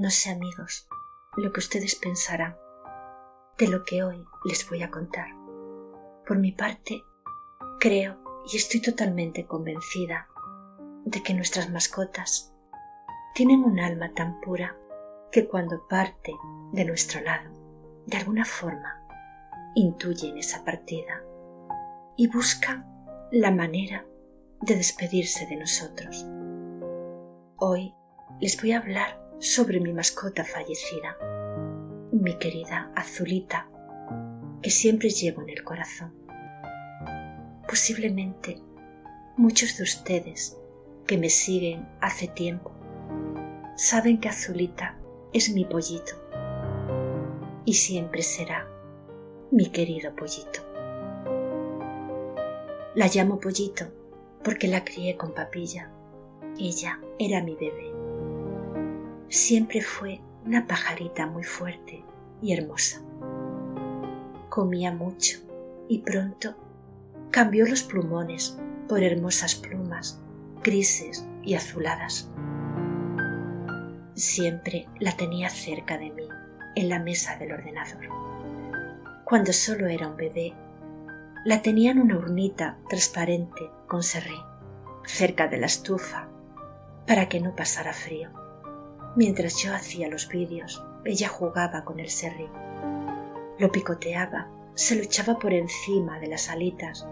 No sé, amigos, lo que ustedes pensarán de lo que hoy les voy a contar. Por mi parte, creo y estoy totalmente convencida de que nuestras mascotas tienen un alma tan pura que cuando parte de nuestro lado, de alguna forma, intuyen esa partida y buscan la manera de despedirse de nosotros. Hoy les voy a hablar sobre mi mascota fallecida, mi querida Azulita, que siempre llevo en el corazón. Posiblemente muchos de ustedes que me siguen hace tiempo saben que Azulita es mi pollito y siempre será mi querido pollito. La llamo pollito porque la crié con papilla. Ella era mi bebé. Siempre fue una pajarita muy fuerte y hermosa. Comía mucho y pronto cambió los plumones por hermosas plumas grises y azuladas. Siempre la tenía cerca de mí, en la mesa del ordenador. Cuando solo era un bebé, la tenía en una urnita transparente con serrín, cerca de la estufa, para que no pasara frío. Mientras yo hacía los vídeos, ella jugaba con el serrín. Lo picoteaba, se lo echaba por encima de las alitas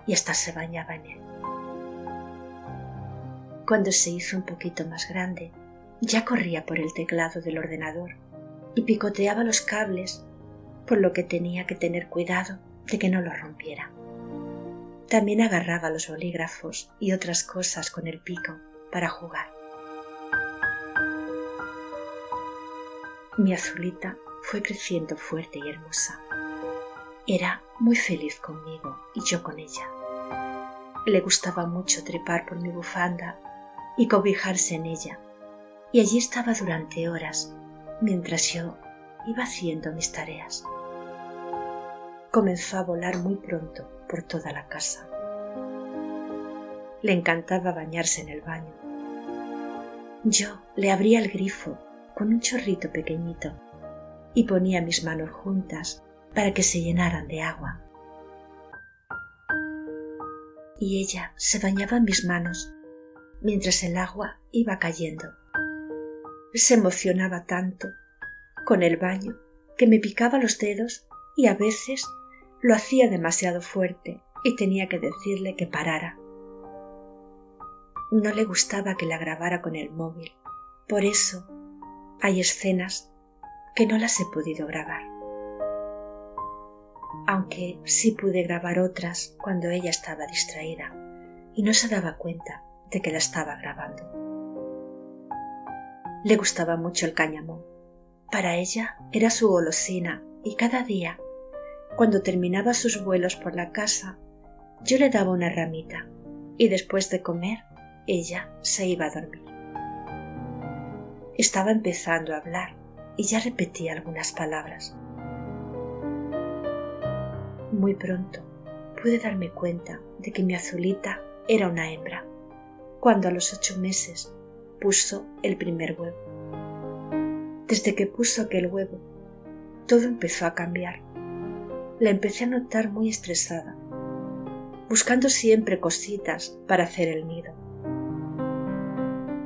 y hasta se bañaba en él. Cuando se hizo un poquito más grande, ya corría por el teclado del ordenador y picoteaba los cables, por lo que tenía que tener cuidado de que no los rompiera. También agarraba los bolígrafos y otras cosas con el pico para jugar. Mi Azulita fue creciendo fuerte y hermosa. Era muy feliz conmigo y yo con ella. Le gustaba mucho trepar por mi bufanda y cobijarse en ella, y allí estaba durante horas mientras yo iba haciendo mis tareas. Comenzó a volar muy pronto por toda la casa. Le encantaba bañarse en el baño. Yo le abría el grifo con un chorrito pequeñito y ponía mis manos juntas para que se llenaran de agua. Y ella se bañaba en mis manos mientras el agua iba cayendo. Se emocionaba tanto con el baño que me picaba los dedos y a veces lo hacía demasiado fuerte y tenía que decirle que parara. No le gustaba que la grabara con el móvil, por eso hay escenas que no las he podido grabar. Aunque sí pude grabar otras cuando ella estaba distraída y no se daba cuenta de que la estaba grabando. Le gustaba mucho el cáñamo. Para ella era su golosina y cada día, cuando terminaba sus vuelos por la casa, yo le daba una ramita y después de comer, ella se iba a dormir. Estaba empezando a hablar y ya repetía algunas palabras. Muy pronto pude darme cuenta de que mi Azulita era una hembra, cuando a los 8 meses puso el primer huevo. Desde que puso aquel huevo, todo empezó a cambiar. La empecé a notar muy estresada, buscando siempre cositas para hacer el nido.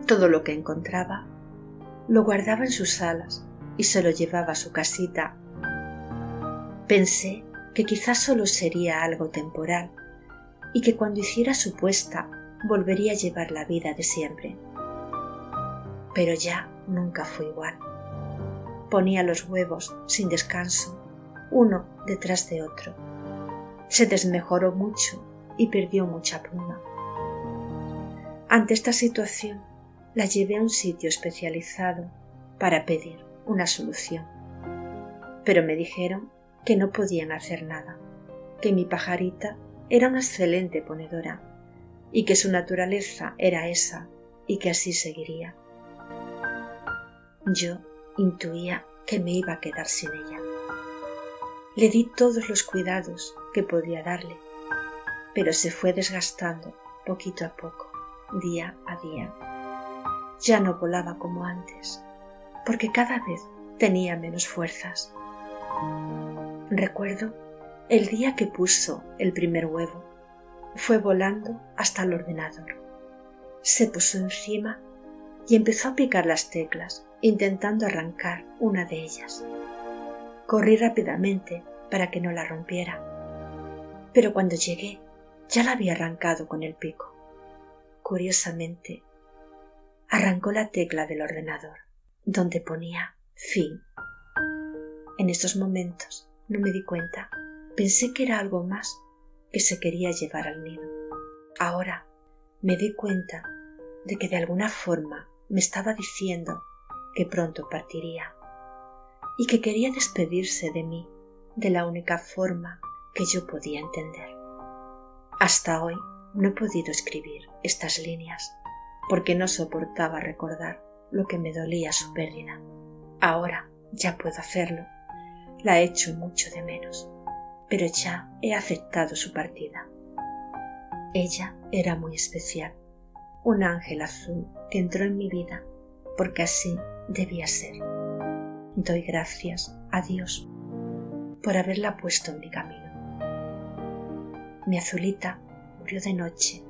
Todo lo que encontraba lo guardaba en sus alas y se lo llevaba a su casita. Pensé que quizás solo sería algo temporal y que cuando hiciera su puesta volvería a llevar la vida de siempre. Pero ya nunca fue igual. Ponía los huevos sin descanso, uno detrás de otro. Se desmejoró mucho y perdió mucha pluma. Ante esta situación, la llevé a un sitio especializado para pedir una solución. Pero me dijeron que no podían hacer nada, que mi pajarita era una excelente ponedora y que su naturaleza era esa y que así seguiría. Yo intuía que me iba a quedar sin ella. Le di todos los cuidados que podía darle, pero se fue desgastando poquito a poco, día a día. Ya no volaba como antes, porque cada vez tenía menos fuerzas. Recuerdo el día que puso el primer huevo. Fue volando hasta el ordenador. Se puso encima y empezó a picar las teclas, intentando arrancar una de ellas. Corrí rápidamente para que no la rompiera, pero cuando llegué ya la había arrancado con el pico. Curiosamente, arrancó la tecla del ordenador, donde ponía fin. En estos momentos no me di cuenta. Pensé que era algo más que se quería llevar al nido. Ahora me di cuenta de que de alguna forma me estaba diciendo que pronto partiría y que quería despedirse de mí de la única forma que yo podía entender. Hasta hoy no he podido escribir estas líneas porque no soportaba recordar lo que me dolía su pérdida. Ahora ya puedo hacerlo. La echo mucho de menos, pero ya he aceptado su partida. Ella era muy especial, un ángel azul que entró en mi vida porque así debía ser. Doy gracias a Dios por haberla puesto en mi camino. Mi Azulita murió de noche,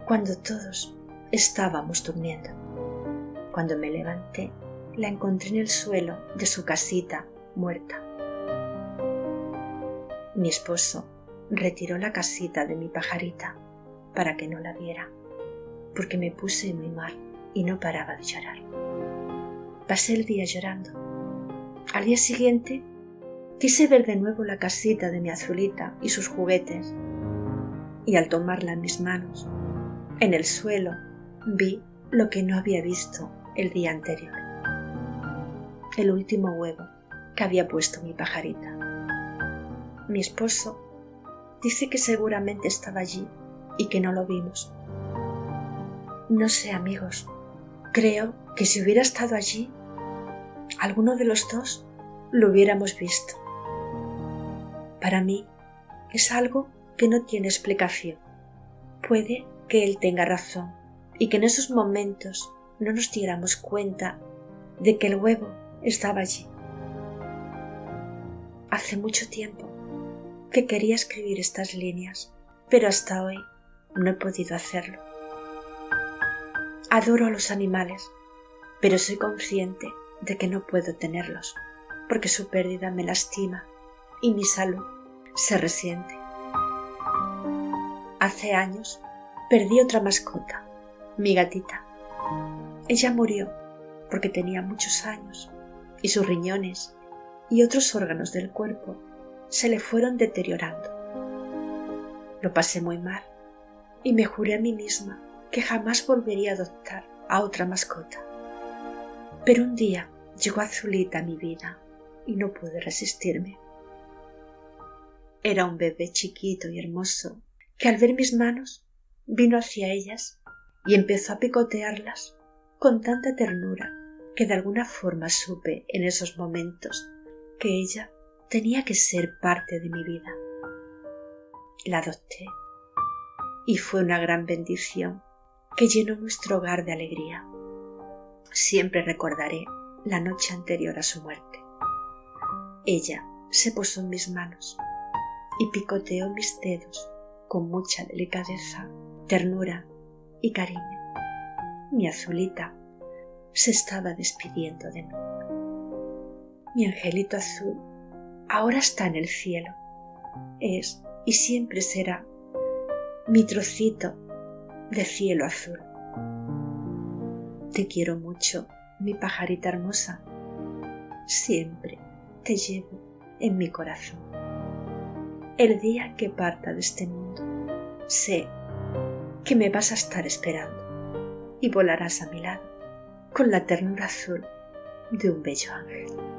cuando todos estábamos durmiendo. Cuando me levanté, la encontré en el suelo de su casita, muerta. Mi esposo retiró la casita de mi pajarita para que no la viera, porque me puse muy mal y no paraba de llorar. Pasé el día llorando. Al día siguiente quise ver de nuevo la casita de mi Azulita y sus juguetes, y al tomarla en mis manos, en el suelo vi lo que no había visto el día anterior: el último huevo que había puesto mi pajarita. Mi esposo dice que seguramente estaba allí y que no lo vimos. No sé, amigos, creo que si hubiera estado allí, alguno de los dos lo hubiéramos visto. Para mí es algo que no tiene explicación. Puede que él tenga razón y que en esos momentos no nos diéramos cuenta de que el huevo estaba allí. Hace mucho tiempo que quería escribir estas líneas, pero hasta hoy no he podido hacerlo. Adoro a los animales, pero soy consciente de que no puedo tenerlos, porque su pérdida me lastima y mi salud se resiente. Hace años perdí otra mascota, mi gatita. Ella murió porque tenía muchos años y sus riñones y otros órganos del cuerpo se le fueron deteriorando. Lo pasé muy mal y me juré a mí misma que jamás volvería a adoptar a otra mascota. Pero un día llegó Azulita a mi vida y no pude resistirme. Era un bebé chiquito y hermoso que al ver mis manos vino hacia ellas y empezó a picotearlas con tanta ternura que de alguna forma supe en esos momentos que ella tenía que ser parte de mi vida. La adopté y fue una gran bendición que llenó nuestro hogar de alegría. Siempre recordaré la noche anterior a su muerte. Ella se posó en mis manos y picoteó mis dedos con mucha delicadeza, ternura y cariño. Mi Azulita se estaba despidiendo de mí. Mi angelito azul ahora está en el cielo. Es y siempre será mi trocito de cielo azul. Te quiero mucho, mi pajarita hermosa. Siempre te llevo en mi corazón. El día que parta de este mundo, sé que me vas a estar esperando y volarás a mi lado con la ternura azul de un bello ángel.